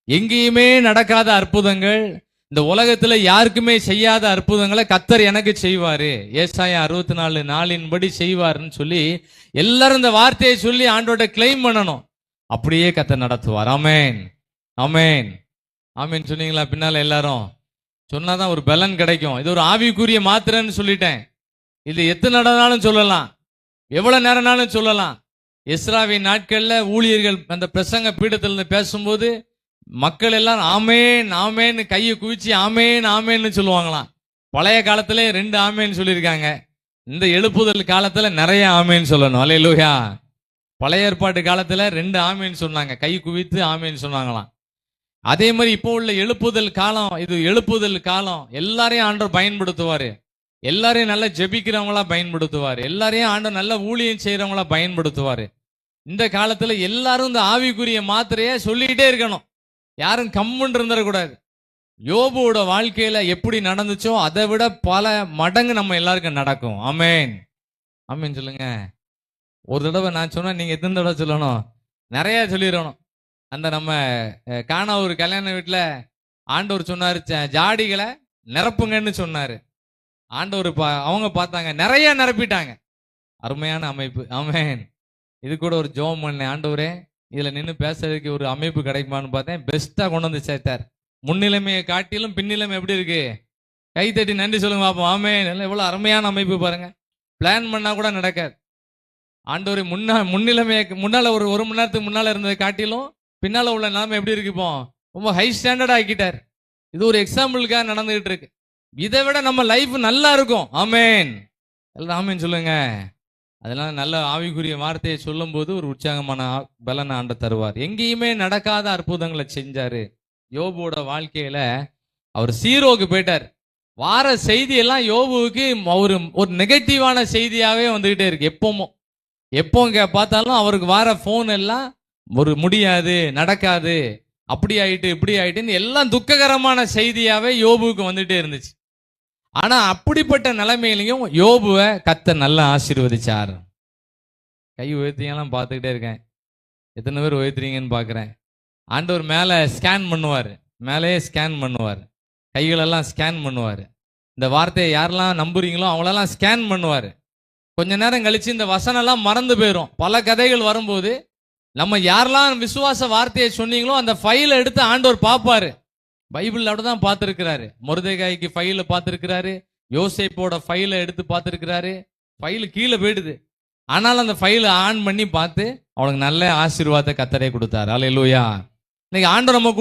எங்கேயுமே நடக்காத அற்புதங்கள், இந்த உலகத்துல யாருக்குமே செய்யாத அற்புதங்களை கர்த்தர் எனக்கு செய்வாரு, ஏசாயா 64:4 செய்வாருன்னு சொல்லி எல்லாரும் இந்த வார்த்தையை சொல்லி ஆண்டோட கிளைம் பண்ணணும். அப்படியே கர்த்தர் நடத்துவார். ஆமென், ஆமென், ஆமென். சொன்னீங்களா? பின்னால எல்லாரும் சொன்னாதான் ஒரு பலன் கிடைக்கும். இது ஒரு ஆவிக்குரிய மாத்திரைன்னு சொல்லிட்டேன். இது எத்தனை நடனாலும் சொல்லலாம், எவ்வளவு நேரம்னாலும் சொல்லலாம். எஸ்ராவின் நாட்கள்ல ஊழியர்கள் அந்த பிரசங்க பீடத்திலிருந்து பேசும்போது மக்கள் எல்லாம் ஆமேன் ஆமேன்னு கையை குவிச்சு ஆமேன் ஆமேன்னு சொல்லுவாங்களாம். பழைய காலத்திலே 2 ஆமேன்னு சொல்லியிருக்காங்க. இந்த எழுப்புதல் காலத்துல நிறைய ஆமேன்னு சொல்லணும். அல்லேலூயா. பழைய ஏற்பாட்டு காலத்துல 2 ஆமேன்னு சொன்னாங்க, கை குவித்து ஆமேன்னு சொன்னாங்களாம். அதே மாதிரி இப்போ உள்ள எழுப்புதல் காலம், இது எழுப்புதல் காலம். எல்லாரையும் ஆண்டவர் பயன்படுத்துவாரு, எல்லாரையும் நல்லா ஜெபிக்கிறவங்களா பயன்படுத்துவாரு, எல்லாரையும் ஆண்டவர் நல்ல ஊழியம் செய்யறவங்களா பயன்படுத்துவாரு. இந்த காலத்துல எல்லாரும் இந்த ஆவிக்குரிய மாத்திரைய சொல்லிக்கிட்டே இருக்கணும், யாரும் கம்முன்னு இருந்துடக்கூடாது. யோபுவோட வாழ்க்கையில எப்படி நடந்துச்சோ அதை விட பல மடங்கு நம்ம எல்லாருக்கும் நடக்கும். ஆமென், ஆமென் சொல்லுங்க. ஒரு தடவை நான் சொன்னா நீங்க எத்தனை தடவை சொல்லணும்? நிறைய சொல்லிடணும். அந்த நம்ம காணா ஒரு கல்யாண வீட்டுல ஆண்டவர் சொன்னாரு, ஜாடிகளை நிரப்புங்கன்னு சொன்னாரு. ஆண்டவர் அவங்க பார்த்தாங்க, நிறைய நிரப்பிட்டாங்க. அருமையான அமைப்பு. ஆமென். இது கூட ஒரு ஜெபம் பண்ணேன், ஆண்டவரே இதுல நின்று பேசுறதுக்கு ஒரு அமைப்பு கிடைக்குமான்னு பார்த்தேன். பெஸ்டா கொண்டு வந்து சேர்த்தார். முன்னிலைமையை காட்டிலும் பின்னிலைமை எப்படி இருக்கு? கை தட்டி நன்றி சொல்லுங்க பாப்போம். ஆமென். எவ்வளவு அருமையான அமைப்பு பாருங்க. பிளான் பண்ணா கூட நடக்காது. ஆண்டவரே முன்னிலைமையை முன்னால ஒரு மணி நேரத்துக்கு முன்னால இருந்ததை காட்டிலும் பின்னால உள்ள நிலைமை எப்படி இருக்கு? இப்போ ரொம்ப ஹை ஸ்டாண்டர்ட் ஆக்கிட்டார். இது ஒரு எக்ஸாம்பிளுக்காக நடந்துகிட்டு இருக்கு. இதை விட நம்ம லைஃப் நல்லா இருக்கும். ஆமென், எல்லாம் ஆமென் சொல்லுங்க. அதனால நல்ல ஆவிக்குரிய வார்த்தையை சொல்லும் போது ஒரு உற்சாகமான பலனை ஆண்டவர் தருவார். எங்கேயுமே நடக்காத அற்புதங்களை செஞ்சாரு. யோபுவோட வாழ்க்கையில அவர் சீரோக்கு போயிட்டார். வார செய்தி எல்லாம் யோபுவுக்கு ஒரு நெகட்டிவான செய்தியாவே வந்துகிட்டே இருக்கு. எப்போ பார்த்தாலும் அவருக்கு வார போன் எல்லாம் ஒரு முடியாது, நடக்காது, அப்படி ஆயிட்டு இப்படி ஆயிட்டுன்னு எல்லாம் துக்ககரமான செய்தியாவே யோபுவுக்கு வந்துட்டே இருந்துச்சு. ஆனா அப்படிப்பட்ட நிலைமையிலையும் யோபுவை கர்த்தர் நல்லா ஆசீர்வதிச்சார். கை உயர்த்தியெல்லாம் பார்த்துக்கிட்டே இருக்கேன், எத்தனை பேர் உயர்த்துறீங்கன்னு பார்க்குறேன். ஆண்டவர் மேலே ஸ்கேன் பண்ணுவார், மேலேயே ஸ்கேன் பண்ணுவார், கைகளெல்லாம் ஸ்கேன் பண்ணுவார். இந்த வார்த்தையை யாரெல்லாம் நம்புறீங்களோ அவங்களெல்லாம் ஸ்கேன் பண்ணுவார். கொஞ்ச நேரம் கழிச்சு இந்த வசனம்லாம் மறந்து போயிடும். பல கதைகள் வரும்போது நம்ம யாரெல்லாம் விசுவாச வார்த்தையை சொன்னீங்களோ அந்த ஃபைலை எடுத்து ஆண்டவர் பார்ப்பாரு. பைபிள் அப்படிதான் பார்த்திருக்கிறாரு. மொர்தெகாய்க்கு ஃபைல பார்த்திருக்கிறாரு, யோசேப்போட ஃபைலை எடுத்து பார்த்திருக்கிறாரு. ஃபைல் கீழே போயிடுது, ஆனால் அந்த ஃபைலை ஆன் பண்ணி பார்த்து அவனுக்கு நல்ல ஆசீர்வாதத்தை கர்த்தரே கொடுத்தாரு. அல்லேலூயா. இன்னைக்கு ஆண்டவர் நம்ம கூட